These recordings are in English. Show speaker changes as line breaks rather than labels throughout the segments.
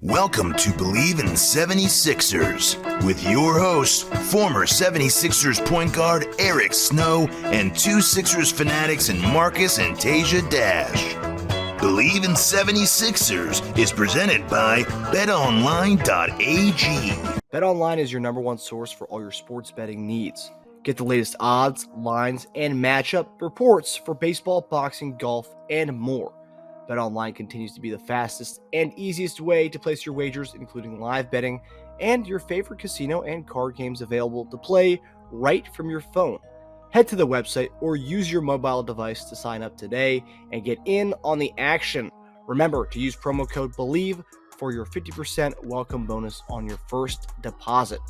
Welcome to Bleav In 76ers with your hosts, former 76ers point guard Eric Snow and two Sixers fanatics in Marcus and Teja Dash. Bleav In 76ers is presented by BetOnline.AG.
BetOnline is your number one source for all your sports betting needs. Get the latest odds, lines, and matchup reports for baseball, boxing, golf, and more. BetOnline continues to be the fastest and easiest way to place your wagers, including live betting and your favorite casino and card games available to play right from your phone. Head to the website or use your mobile device to sign up today and get in on the action. Remember to use promo code BLEAV for your 50% welcome bonus on your first deposit.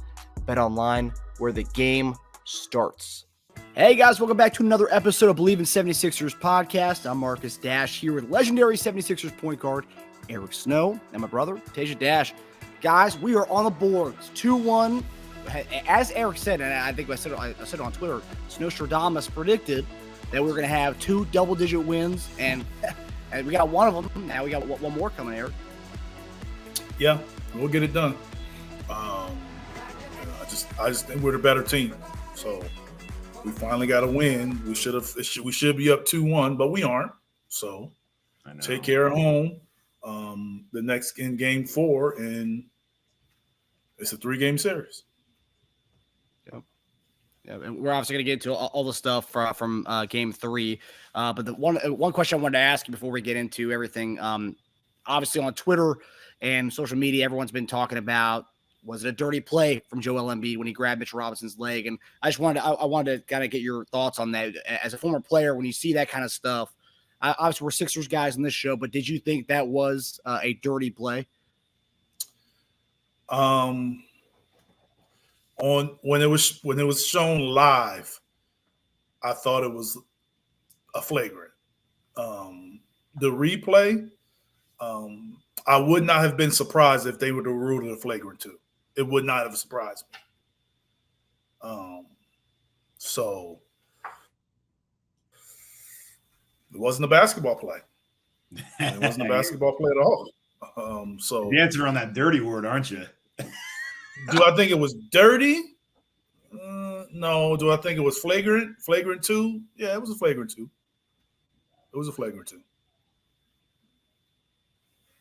BetOnline, where the game starts. Hey guys, welcome back to another episode of Bleav In 76ers podcast. I'm Marcus Dash here with legendary 76ers point guard Eric Snow and my brother Teja Dash. Guys, we are on the board. It's 2-1. As Eric said, and I think I said it on Twitter, Snowstradamus predicted that we're going to have two double-digit wins, and we got one of them. Now we got one more coming, Eric.
Yeah, we'll get it done. I just think we're the better team. So we finally got a win. We should be up 2-1, but we aren't. So take care at home. The next in game 4, and it's a 3-game series.
Yep. Yeah, and we're obviously going to get into all the stuff from game 3. But the one question I wanted to ask you before we get into everything, obviously on Twitter and social media, everyone's been talking about, was it a dirty play from Joel Embiid when he grabbed Mitchell Robinson's leg? And I wanted to kind of get your thoughts on that. As a former player, when you see that kind of stuff, obviously we're Sixers guys in this show, but did you think that was a dirty play?
When it was shown live, I thought it was a flagrant. The replay, I would not have been surprised if they would have ruled it a flagrant 2. It would not have surprised me. So it wasn't a basketball play. It wasn't a basketball play at all. So
dancing around that dirty word, aren't you?
Do I think it was dirty? No. Do I think it was flagrant? Flagrant 2? Yeah, it was a flagrant 2. It was a flagrant 2.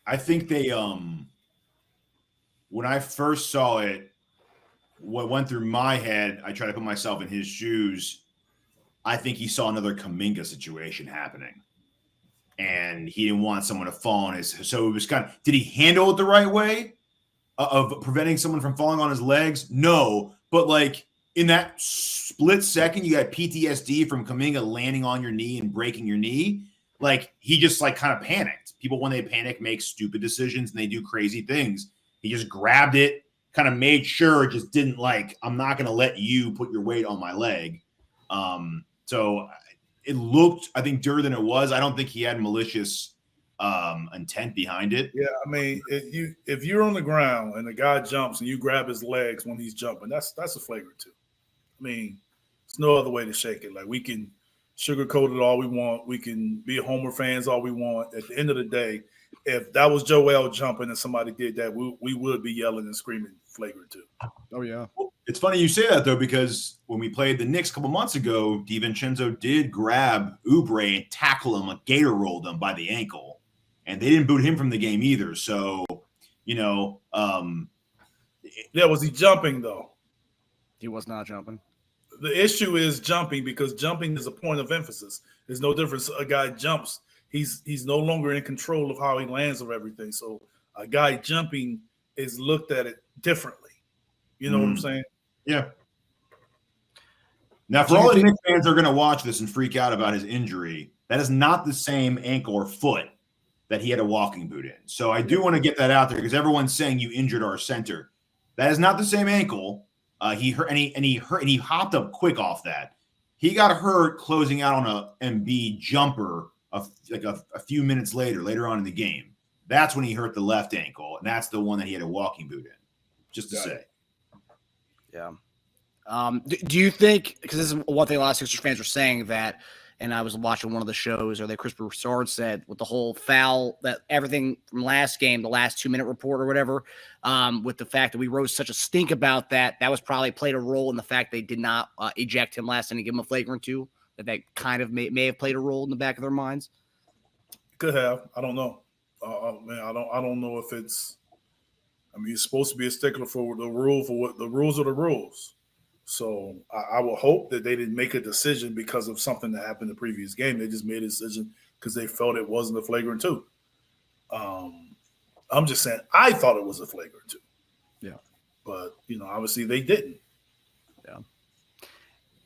I think they when I first saw it, what went through my head, I tried to put myself in his shoes. I think he saw another Kuminga situation happening. And he didn't want someone to fall on his. So it was did he handle it the right way of preventing someone from falling on his legs? No. But like in that split second, you got PTSD from Kuminga landing on your knee and breaking your knee. Like he just kind of panicked. People, when they panic, make stupid decisions and they do crazy things. He just grabbed it, kind of made sure it just didn't I'm not going to let you put your weight on my leg. So it looked, I think, dirtier than it was. I don't think he had malicious intent behind it.
Yeah, I mean, if you're on the ground and the guy jumps and you grab his legs when he's jumping, that's a flagrant 2. I mean, there's no other way to shake it. Like, we can sugarcoat it all we want. We can be Homer fans all we want. At the end of the day, if that was Joel jumping and somebody did that, we would be yelling and screaming flagrant 2.
Oh, yeah.
Well, it's funny you say that, though, because when we played the Knicks a couple months ago, DiVincenzo did grab Oubre and tackle him, gator rolled him by the ankle. And they didn't boot him from the game either. So, yeah,
was he jumping, though?
He was not jumping.
The issue is jumping, because jumping is a point of emphasis. There's no difference. A guy jumps. He's no longer in control of how he lands or everything. So a guy jumping is looked at it differently. You know what I'm saying?
Yeah. Now, for all the Knicks fans that are going to watch this and freak out about his injury, that is not the same ankle or foot that he had a walking boot in. So I do want to get that out there, because everyone's saying you injured our center. That is not the same ankle. He hurt, and he hopped up quick off that. He got hurt closing out on a Embiid jumper a few minutes later on in the game. That's when he hurt the left ankle, and that's the one that he had a walking boot in. Just to say.
Yeah. Do you think, because this is one thing a lot of Sixers fans are saying, that and I was watching one of the shows, or that Chris Broussard said with the whole foul, that everything from last game, the last 2-minute report or whatever, with the fact that we rose such a stink about that was probably played a role in the fact they did not eject him last and give him a flagrant 2. That kind of may have played a role in the back of their minds.
Could have. I don't know. Man, I don't know if it's. I mean, you're supposed to be a stickler for the rule, for what the rules are the rules. So I will hope that they didn't make a decision because of something that happened in the previous game. They just made a decision because they felt it wasn't a flagrant 2. I'm just saying I thought it was a flagrant 2.
Yeah.
But, obviously they didn't.
Yeah.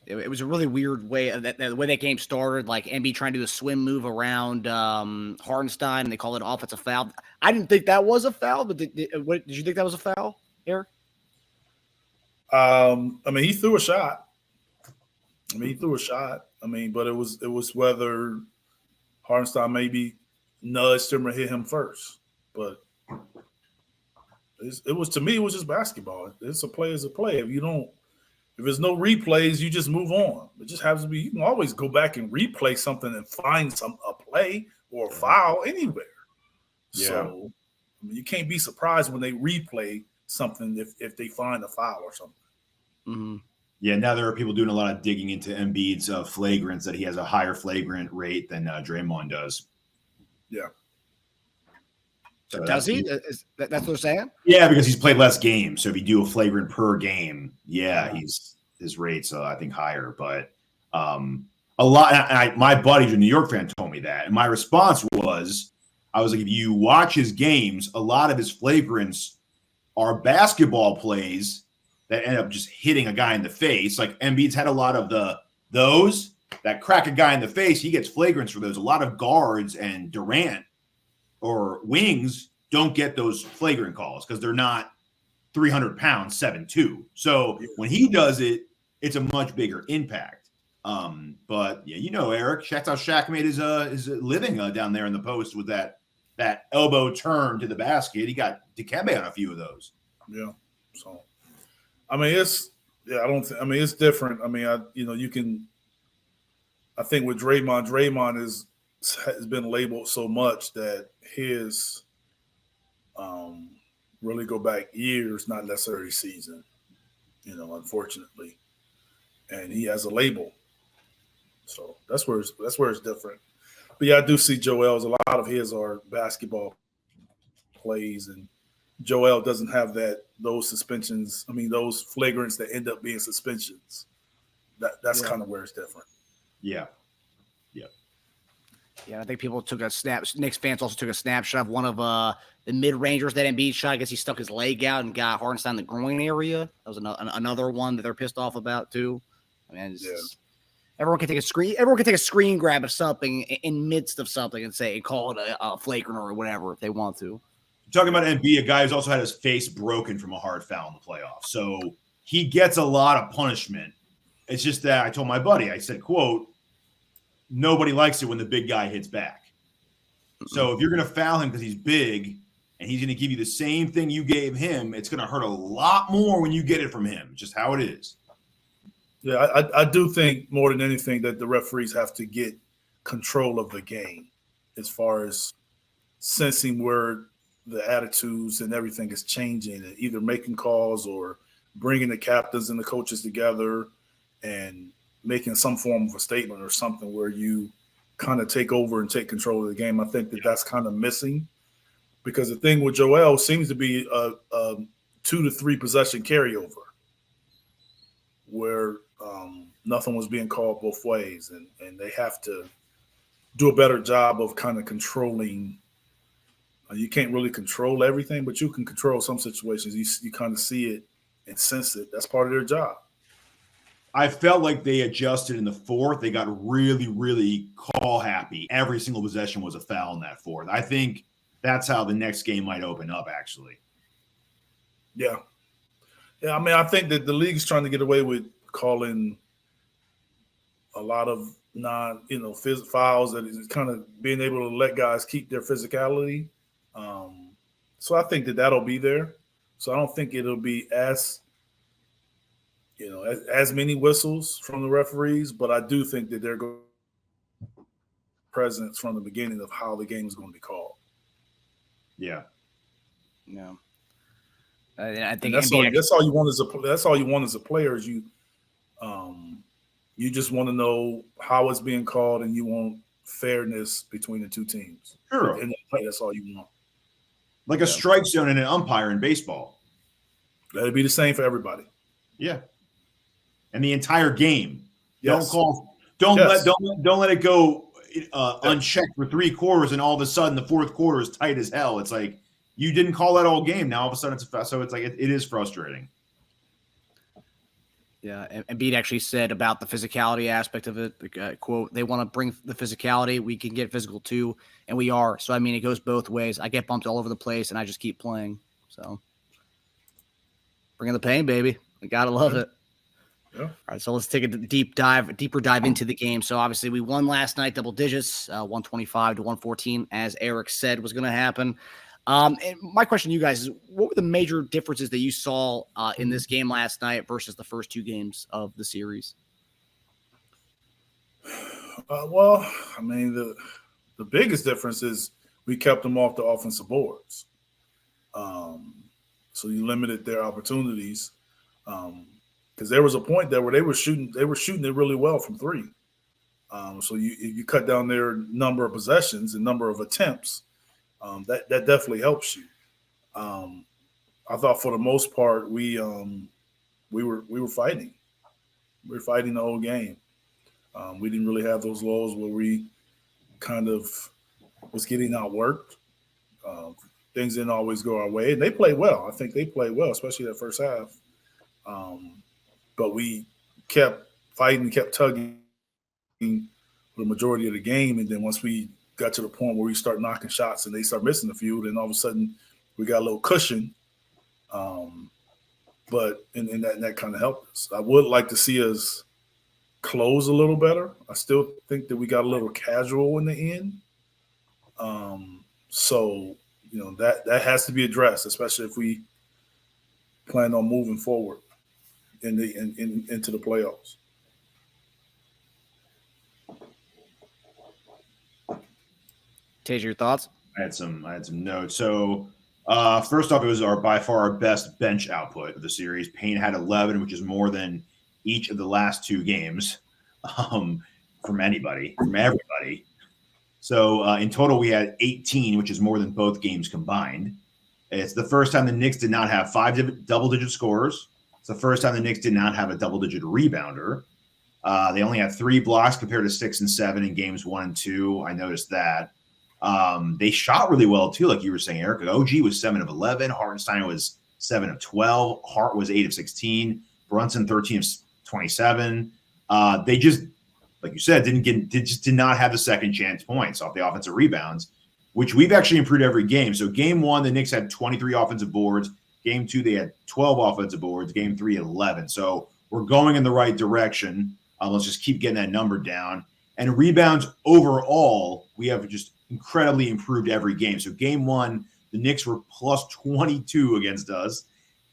It was a really weird way the way that game started, like Embiid trying to do a swim move around Hartenstein, and they call it an offensive foul. I didn't think that was a foul, but did you think that was a foul, Eric?
I mean, he threw a shot. But it was whether Hartenstein maybe nudged him or hit him first. But it was, to me, it was just basketball. It's a play as a play. If there's no replays, you just move on. It just happens to be, you can always go back and replay something and find a play or a foul anywhere.
Yeah.
So I mean, you can't be surprised when they replay something if they find a foul or something.
Mm-hmm.
Yeah, now there are people doing a lot of digging into Embiid's flagrants, that he has a higher flagrant rate than Draymond does.
Yeah.
So does he? That's what they're saying?
Yeah, because he's played less games. So if you do a flagrant per game, his rate's I think higher. But a lot. My buddy, a New York fan, told me that, and my response was, I was like, if you watch his games, a lot of his flagrants are basketball plays that end up just hitting a guy in the face. Like Embiid's had a lot of those that crack a guy in the face. He gets flagrants for those. A lot of guards and Durant or wings don't get those flagrant calls because they're not 300 pounds, 7'2". So when he does it, it's a much bigger impact. But yeah, Eric, that's how Shaq made his living down there in the post with that elbow turn to the basket. He got Dikembe on a few of those.
Yeah. So, I mean, it's different. I mean, I think with Draymond has been labeled so much that his really go back years, not necessarily season, unfortunately. And he has a label. So that's where it's different. But yeah, I do see Joel's. A lot of his are basketball plays, and Joel doesn't have those suspensions. I mean, those flagrants that end up being suspensions. That's kind of where it's different.
Yeah.
Yeah, I think people took a snap. Knicks fans also took a snapshot of one of the mid-rangers that Embiid shot. I guess he stuck his leg out and got Hartenstein in the groin area. That was another one that they're pissed off about too. I mean, everyone can take a screen. Everyone can take a screen grab of something in midst of something and call it a flagrant or whatever if they want to.
Talking about Embiid, a guy who's also had his face broken from a hard foul in the playoffs. So he gets a lot of punishment. It's just that I told my buddy, I said, quote, nobody likes it when the big guy hits back. So if you're going to foul him because he's big and he's going to give you the same thing you gave him, it's going to hurt a lot more when you get it from him. Just how it is.
Yeah, I do think more than anything that the referees have to get control of the game as far as sensing where the attitudes and everything is changing, and either making calls or bringing the captains and the coaches together and making some form of a statement or something where you kind of take over and take control of the game. I think that's kind of missing, because the thing with Joel seems to be a 2 to 3 possession carryover where nothing was being called both ways, and they have to do a better job of kind of controlling. You can't really control everything, but you can control some situations. You kind of see it and sense it. That's part of their job.
I felt like they adjusted in the fourth. They got really, really call happy. Every single possession was a foul in that fourth. I think that's how the next game might open up, actually.
Yeah. Yeah, I mean, I think that the league's trying to get away with calling a lot of fouls, that is kind of being able to let guys keep their physicality. So I think that'll be there. So I don't think it'll be as many whistles from the referees, but I do think that they're going presence from the beginning of how the game is going to be called.
Yeah.
No. I think
that's all you want as a player is you just want to know how it's being called, and you want fairness between the two teams.
Sure.
And that's all you want.
Like a strike zone and an umpire in baseball.
Let it be the same for everybody.
Yeah. And the entire game.
Yes.
Don't let it go unchecked for 3 quarters, and all of a sudden the 4th quarter is tight as hell. It's like you didn't call that all game. Now all of a sudden it's like it is frustrating.
Yeah, Embiid actually said about the physicality aspect of it, quote, they want to bring the physicality. We can get physical too, and we are. So, I mean, it goes both ways. I get bumped all over the place, and I just keep playing. So, bring in the pain, baby. We got to love it.
Yeah.
All right, so let's take a deeper dive into the game. So, obviously, we won last night, double digits, 125 to 114, as Eric said was going to happen. And my question to you guys is, what were the major differences that you saw in this game last night versus the first 2 games of the series?
Well, I mean, the biggest difference is we kept them off the offensive boards. So you limited their opportunities. Because there was a point there where they were shooting it really well from 3. So you cut down their number of possessions and number of attempts. That definitely helps you. I thought for the most part we were fighting. We were fighting the whole game. We didn't really have those lows where we kind of was getting outworked. Things didn't always go our way. And they played well. I think they played well, especially that first half. But we kept fighting, kept tugging for the majority of the game. And then once we got to the point where we start knocking shots and they start missing a few, then all of a sudden we got a little cushion. But that kind of helped us. I would like to see us close a little better. I still think that we got a little casual in the end. So, that has to be addressed, especially if we plan on moving forward into the playoffs.
Teja, your thoughts?
I had some notes. So first off, it was by far our best bench output of the series. Payne had 11, which is more than each of the last 2 games from everybody. So in total, we had 18, which is more than both games combined. It's the first time the Knicks did not have 5 double-digit scorers. It's the first time the Knicks did not have a double-digit rebounder. They only had 3 blocks compared to 6 and 7 in games 1 and 2. I noticed that. They shot really well too, like you were saying, Eric. OG was 7 of 11. Hartenstein was 7 of 12. Hart was 8 of 16. Brunson 13 of 27. They just, like you said, did not have the second chance points off the offensive rebounds, which we've actually improved every game. So game 1, the Knicks had 23 offensive boards. Game 2, they had 12 offensive boards. Game 3, 11. So we're going in the right direction. Let's just keep getting that number down. And rebounds overall, we have just incredibly improved every game. So game 1, the Knicks were plus 22 against us.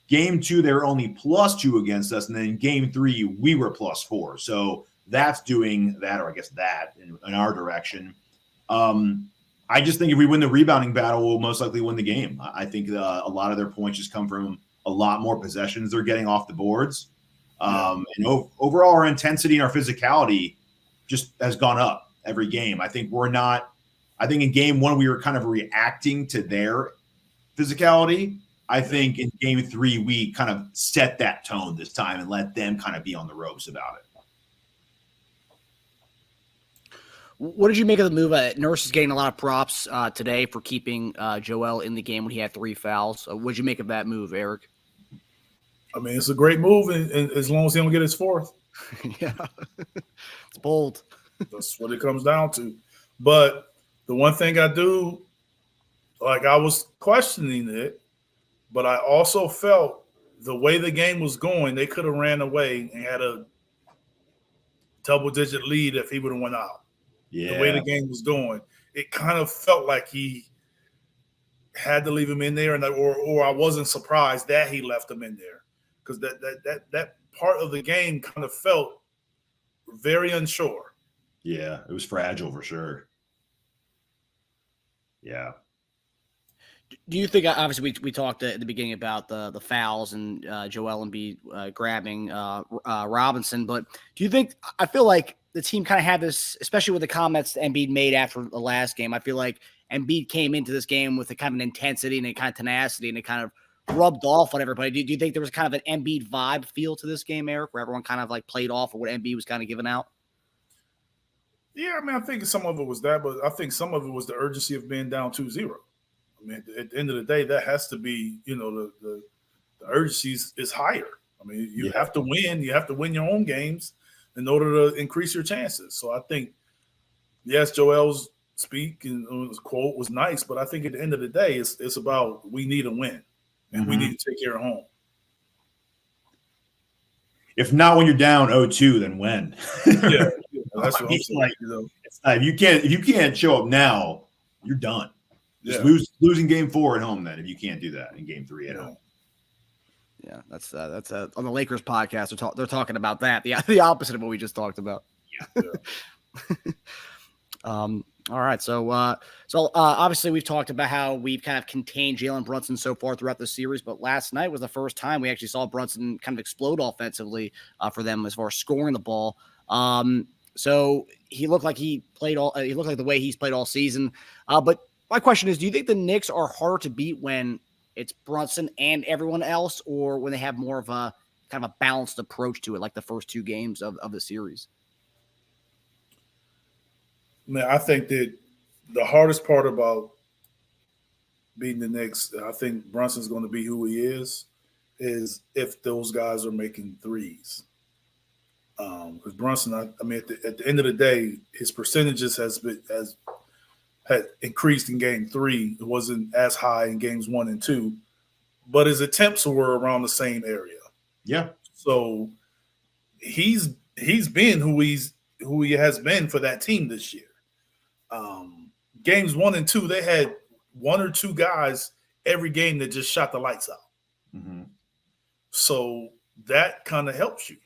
Game 2, they were only plus 2 against us. And then in game 3, we were plus 4. So that's doing that, or I guess that in our direction. I just think if we win the rebounding battle, we'll most likely win the game. I think a lot of their points just come from a lot more possessions they're getting off the boards. And overall, our intensity and our physicality just has gone up every game. I think in game 1, we were kind of reacting to their physicality. I think in game 3, we kind of set that tone this time and let them kind of be on the ropes about it.
What did you make of the move? Nurse is getting a lot of props today for keeping Joel in the game when he had 3 fouls. What did you make of that move, Eric?
I mean, it's a great move, and as long as he don't get his 4th.
Yeah, it's bold.
That's what it comes down to. But the one thing I do, like, I was questioning it, but I also felt the way the game was going, they could have ran away and had a double-digit lead if he would have went out.
Yeah.
The way the game was going, it kind of felt like he had to leave him in there, or I wasn't surprised that he left him in there, because that part of the game kind of felt very unsure.
Yeah, it was fragile for sure. Yeah.
Do you think, obviously, we talked at the beginning about the fouls and Joel Embiid grabbing Robinson, but do you think, I feel like the team kind of had this, especially with the comments Embiid made after the last game, I feel like Embiid came into this game with a kind of an intensity and a kind of tenacity, and it kind of rubbed off on everybody. Do you think there was kind of an Embiid vibe feel to this game, Eric, where everyone kind of like played off of what Embiid was kind of giving out?
Yeah, I mean, I think some of it was that, but I think some of it was the urgency of being down 2-0. I mean, at the end of the day, that has to be, the urgency is higher. I mean, you have to win. You have to win your own games in order to increase your chances. So I think, yes, Joel's speak and his quote was nice, but I think at the end of the day, it's about we need a win and we need to take care of home.
If not when you're down 0-2, then when?
Yeah, that's what I'm saying.
Like, if you can't show up now, you're done. Just losing game 4 at home then if you can't do that in game 3 at home.
Yeah, that's on the Lakers podcast. They're talking about that, the opposite of what we just talked about.
Yeah.
All right, so obviously we've talked about how we've kind of contained Jalen Brunson so far throughout the series, but last night was the first time we actually saw Brunson kind of explode offensively for them as far as scoring the ball. So he looked like he looked like the way he's played all season. But my question is, do you think the Knicks are harder to beat when it's Brunson and everyone else, or when they have more of a kind of a balanced approach to it, like the first 2 games of the series?
Man, I think that the hardest part about beating the Knicks, I think Brunson's going to be who he is if those guys are making threes. Because Brunson, I mean, at the end of the day, his percentages had increased in game 3. It wasn't as high in games 1 and 2, but his attempts were around the same area.
Yeah.
So he's been who he has been for that team this year. Games 1 and 2, they had 1 or 2 guys every game that just shot the lights out.
Mm-hmm.
So that kind of helps you.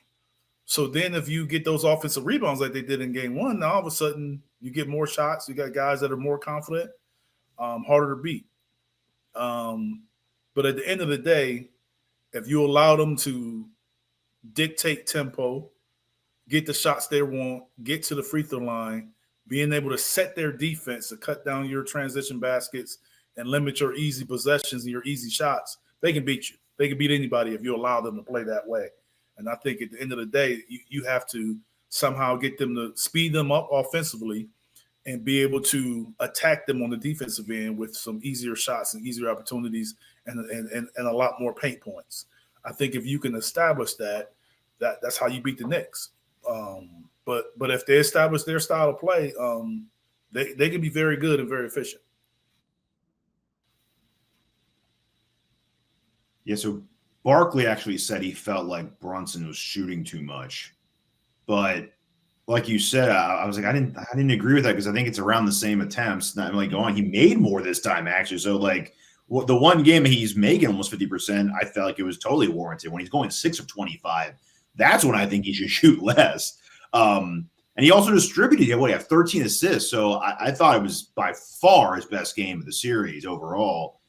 So then if you get those offensive rebounds like they did in game 1, now all of a sudden you get more shots. You got guys that are more confident, harder to beat. But at the end of the day, if you allow them to dictate tempo, get the shots they want, get to the free throw line, being able to set their defense to cut down your transition baskets and limit your easy possessions and your easy shots, they can beat you. They can beat anybody if you allow them to play that way. And I think at the end of the day, you have to somehow get them to speed them up offensively and be able to attack them on the defensive end with some easier shots and easier opportunities and a lot more paint points. I think if you can establish that's how you beat the Knicks. But if they establish their style of play, they can be very good and very efficient.
Yeah, so Barkley actually said he felt like Brunson was shooting too much. But like you said, I was like, I didn't agree with that because I think it's around the same attempts. And I'm like, he made more this time, actually. So, like, the one game he's making almost 50%, I felt like it was totally warranted. When he's going 6 of 25, that's when I think he should shoot less. And he also distributed, he had 13 assists. So I thought it was by far his best game of the series overall.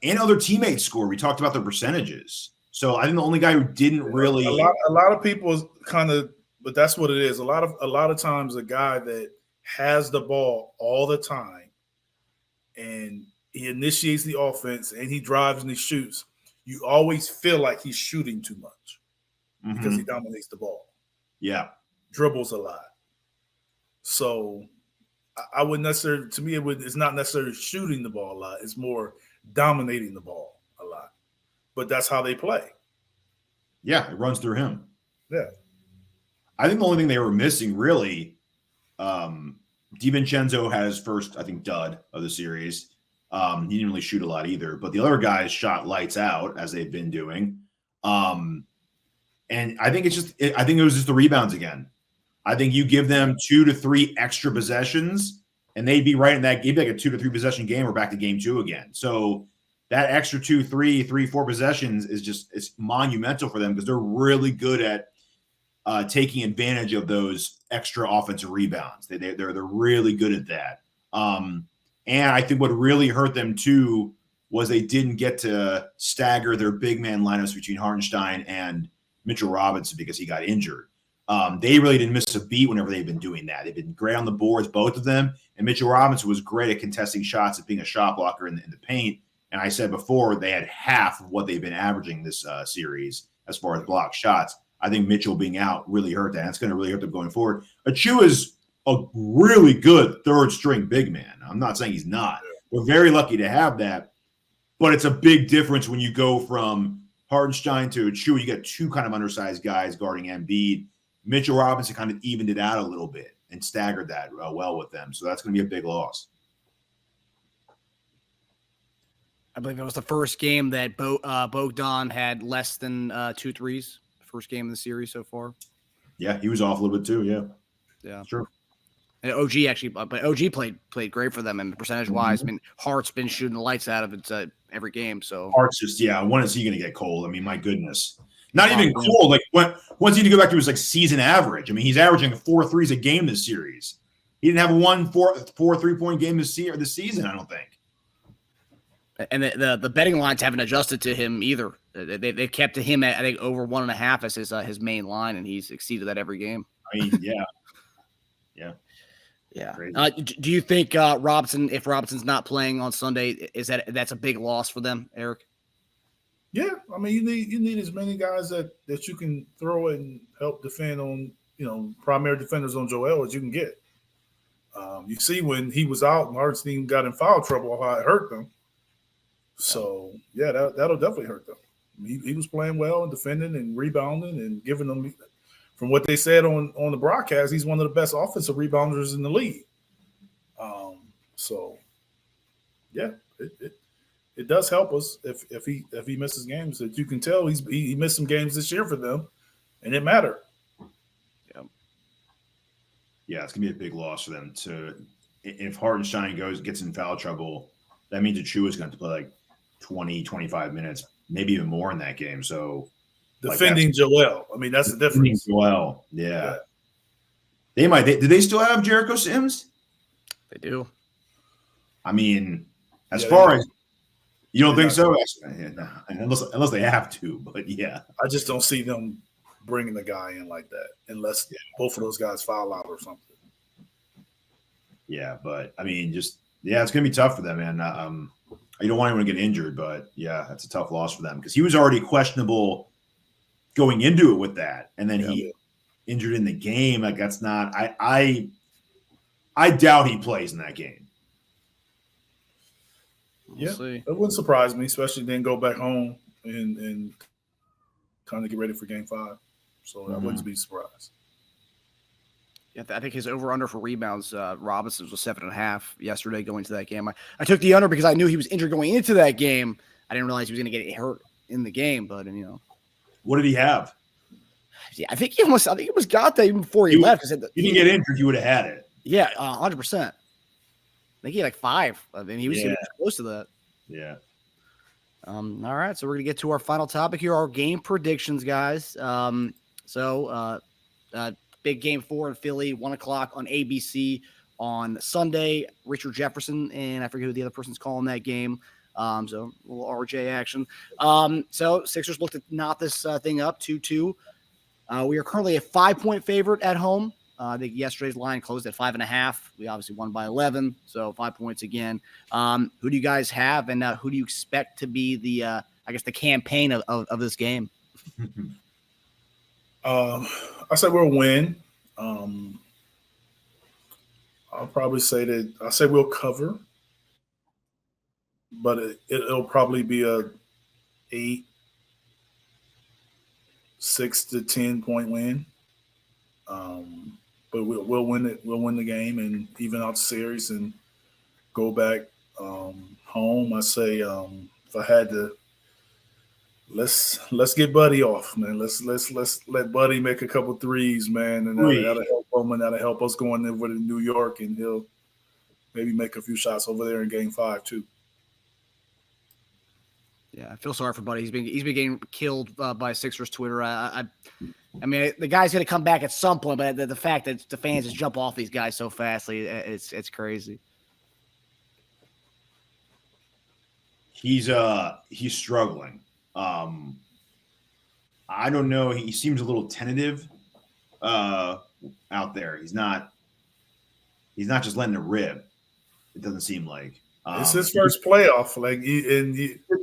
And other teammates scored. We talked about the percentages. So I think the only guy who didn't really
a lot of people kind of, but that's what it is. A lot of times a guy that has the ball all the time and he initiates the offense and he drives and he shoots, you always feel like he's shooting too much because he dominates the ball.
Yeah.
Dribbles a lot. So I wouldn't necessarily, to me, it's not necessarily shooting the ball a lot. It's more dominating the ball a lot. But that's how they play.
Yeah, it runs through him.
Yeah.
I think the only thing they were missing, really, DiVincenzo had his first, I think, dud of the series. He didn't really shoot a lot either. But the other guys shot lights out, as they've been doing. And I think I think it was just the rebounds again. I think you give them 2 to 3 extra possessions, and they'd be right in that game, like a 2 to 3 possession game. We're back to game 2 again. So that extra 2, 3, 4 possessions it's monumental for them because they're really good at taking advantage of those extra offensive rebounds. They're really good at that. And I think what really hurt them too was they didn't get to stagger their big man lineups between Hartenstein and Mitchell Robinson because he got injured. They really didn't miss a beat whenever they've been doing that. They've been great on the boards, both of them. And Mitchell Robinson was great at contesting shots, at being a shot blocker in the paint. And I said before, they had half of what they've been averaging this series as far as block shots. I think Mitchell being out really hurt that. And it's going to really hurt them going forward. Achua is a really good third-string big man. I'm not saying he's not. We're very lucky to have that. But it's a big difference when you go from Hartenstein to Achua. You got two kind of undersized guys guarding Embiid. Mitchell Robinson kind of evened it out a little bit and staggered that well with them. So that's going to be a big loss.
I Bleav it was the first game that Bogdan had less than 2 threes. First game of the series so far.
Yeah, he was off a little bit too.
Yeah,
sure.
And OG actually, but OG played great for them, and percentage wise, I mean, Hart's been shooting the lights out of it every game. So
Hart's just when is he going to get cold? I mean, my goodness, not even cold. Like once he go back to his season average. I mean, he's averaging 4 threes a game this series. He didn't have a 4 3-point game this season. I don't think.
And the betting lines haven't adjusted to him either. They've kept to him at I think over 1.5 as his main line, and he's exceeded that every game.
I mean, yeah.
Do you think Robinson, if Robinson's not playing on Sunday, that's a big loss for them, Eric?
Yeah, I mean, you need as many guys that you can throw and help defend on, primary defenders on Joel as you can get. You see when he was out and Hartenstein got in foul trouble, how it hurt them. So yeah, that'll definitely hurt them. He was playing well and defending and rebounding and giving them. From what they said on the broadcast, he's one of the best offensive rebounders in the league. So, yeah, it does help us if he misses games. That you can tell he missed some games this year for them, and it mattered.
Yeah, it's gonna be a big loss for them. If Hartenstein gets in foul trouble, that means Achua is going to play 20, 25 minutes, maybe even more in that game. So.
Defending Joel. I mean, that's the difference.
Joel, yeah. They might. Do they still have Jericho Sims?
They do.
I mean, as far as you don't think so, unless they have to. But yeah,
I just don't see them bringing the guy in like that unless both of those guys foul out or something.
Yeah, but I mean, it's gonna be tough for them, man. You don't want anyone to get injured, but yeah, that's a tough loss for them because he was already questionable going into it with that, and then he injured in the game. Like that's not. I doubt he plays in that game.
We'll see.
It wouldn't surprise me, especially then go back home and kind of get ready for Game 5. So I wouldn't be surprised.
Yeah, I think his over-under for rebounds, Robinson's was 7.5 yesterday going into that game. I took the under because I knew he was injured going into that game. I didn't realize he was going to get hurt in the game, but
What did he have?
Yeah, I think he almost got that even before he left.
If he didn't get injured, you would have had it.
Yeah, 100%. I think he had 5. I mean, he was close to that.
Yeah.
All right, so we're going to get to our final topic here, our game predictions, guys. Big Game 4 in Philly, 1 o'clock on ABC on Sunday. Richard Jefferson, and I forget who the other person's calling that game. So a little RJ action. So Sixers looked to knot this thing up 2-2. We are currently a 5-point favorite at home. I think yesterday's line closed at 5.5. We obviously won by 11, so 5 points again. Who do you guys have, and who do you expect to be the campaign of this game?
I said we'll win. I'll probably say that I say we'll cover, but it'll probably be a 6 to 10 point win. But we'll win it. We'll win the game and even out the series and go back home. I say if I had to. Let's get Buddy off, man. Let's let Buddy make a couple threes, man, and that'll help him, and that'll help us going over to New York, and he'll maybe make a few shots over there in Game 5 too.
Yeah, I feel sorry for Buddy. He's been getting killed by Sixers Twitter. I mean, the guy's going to come back at some point, but the fact that the fans just jump off these guys so fast, it's crazy.
He's struggling. I don't know. He seems a little tentative out there. He's not just letting it rip. It doesn't seem like.
It's his first playoff.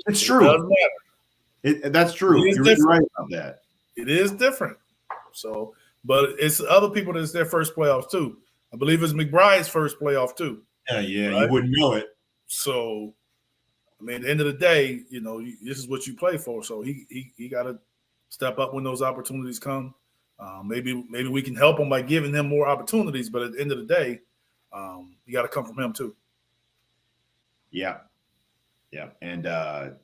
It's true.
It doesn't matter.
That's true. You're right about that.
It is different. So, but it's other people that's their first playoffs too. I believe it's McBride's first playoff too.
Yeah, right?
Right?
You wouldn't know it.
So, I mean, at the end of the day, this is what you play for. So he got to step up when those opportunities come. Maybe we can help him by giving him more opportunities. But at the end of the day, you got to come from him too.
Yeah. And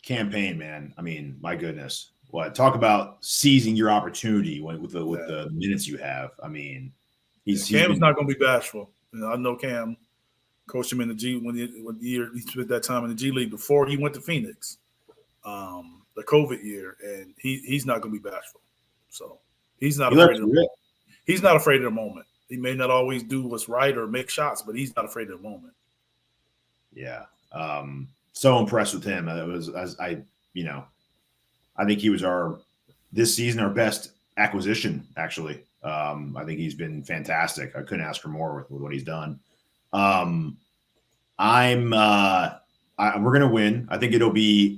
campaign, man. I mean, my goodness. Talk about seizing your opportunity with the minutes you have. I mean,
Cam's not going to be bashful. I know Cam coached him in the G when he spent that time in the G League before he went to Phoenix, the COVID year, and he's not going to be bashful. So he's not afraid of the, he's not afraid of the moment. He may not always do what's right or make shots, but he's not afraid of the moment.
Yeah, so impressed with him. I think he was this season our best acquisition. Actually, I think he's been fantastic. I couldn't ask for more with what he's done. We're gonna win. I think it'll be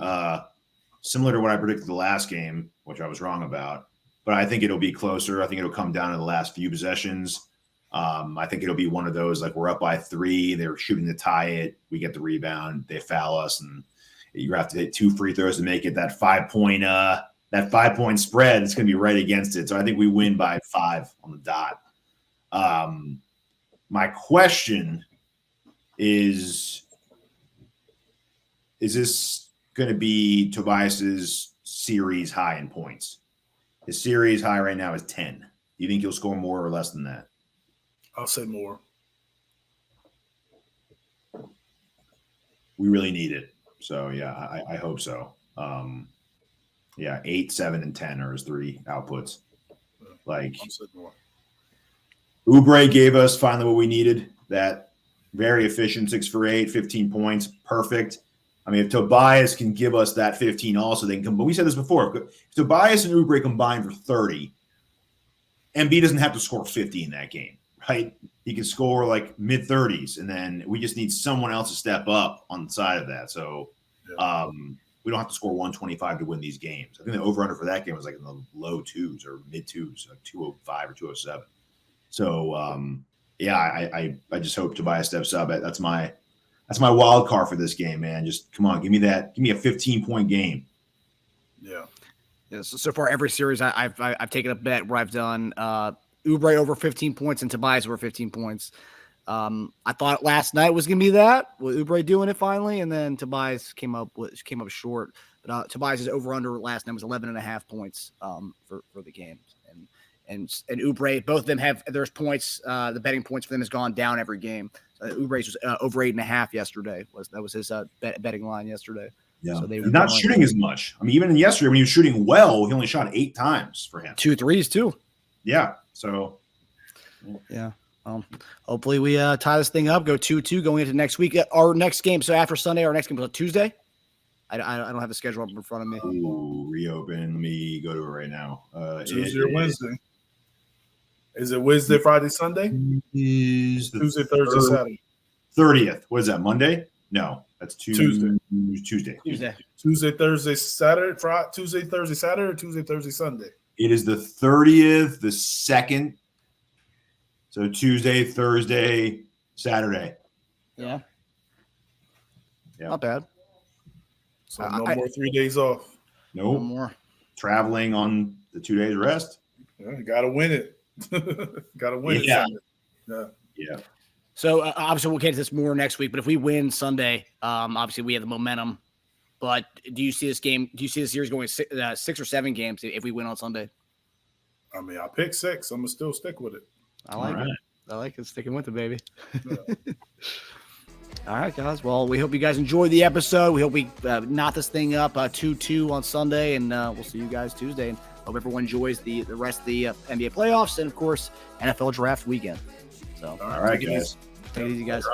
similar to what I predicted the last game, which I was wrong about. But I think it'll be closer. I think it'll come down to the last few possessions. I think it'll be one of those like we're up by 3. They're shooting to tie it. We get the rebound. They foul us, and you have to hit 2 free throws to make it that 5-point spread. It's going to be right against it. So I think we win by 5 on the dot. My question is this going to be Tobias's series high in points? His series high right now is 10. Do you think he'll score more or less than that?
I'll say more.
We really need it. So, yeah, I hope so. 8, 7, and 10 are his 3 outputs. Oubre gave us finally what we needed. That very efficient 6 for 8, 15 points. Perfect. I mean, if Tobias can give us that 15 also, they can come. But we said this before. If Tobias and Oubre combine for 30, Embiid doesn't have to score 50 in that game, right? He can score like mid-30s, and then we just need someone else to step up on the side of that. So we don't have to score 125 to win these games. I think the over-under for that game was like in the low 2s or mid-2s, like 205 or 207. So, I just hope Tobias steps up. That's my wild card for this game, man. Just come on, give me a 15-point game.
Yeah.
So far, every series I've taken a bet where I've done Oubre over 15 points and Tobias over 15 points. I thought last night was going to be that with Oubre doing it finally, and then Tobias came up short. But Tobias' over/under last night was 11.5 points for the game. And Oubre, both of them have there's points. The betting points for them has gone down every game. Oubre's was over 8.5 yesterday. That was his betting line yesterday.
Yeah,
so
he's not shooting as much. I mean, even yesterday when he was shooting well, he only shot 8 times for him.
2 threes too.
Yeah. So.
Yeah. Hopefully we tie this thing up. Go 2-2 going into next week. Our next game. So after Sunday, our next game was Tuesday. I don't have the schedule up in front of me.
Ooh, reopen. Let me go to it right now.
Tuesday or Wednesday. Is it Wednesday, Friday, Sunday? Tuesday, Thursday, Saturday.
30th. What is that? Monday? No, that's Tuesday.
Tuesday, Thursday, Saturday. Friday, Tuesday, Thursday, Saturday, or Tuesday, Thursday, Sunday.
It is the 30th, the 2nd. So Tuesday, Thursday, Saturday.
Yeah. Not bad.
So no more 3 days off.
Nope.
No more.
Traveling on the 2 days rest.
Yeah, gotta win it. Gotta win
it.
Yeah. So obviously we'll get to this more next week. But if we win Sunday, obviously we have the momentum. But do you see this game? Do you see the series going 6 or 7 games if we win on Sunday?
I mean, I picked 6. I'm gonna still stick with it.
I like it. Sticking with it, baby. Yeah. All right, guys. Well, we hope you guys enjoyed the episode. We hope we knot this thing up 2-2 on Sunday, and we'll see you guys Tuesday. And hope everyone enjoys the rest of the NBA playoffs and, of course, NFL draft weekend. So,
all right, guys.
Take it easy, guys.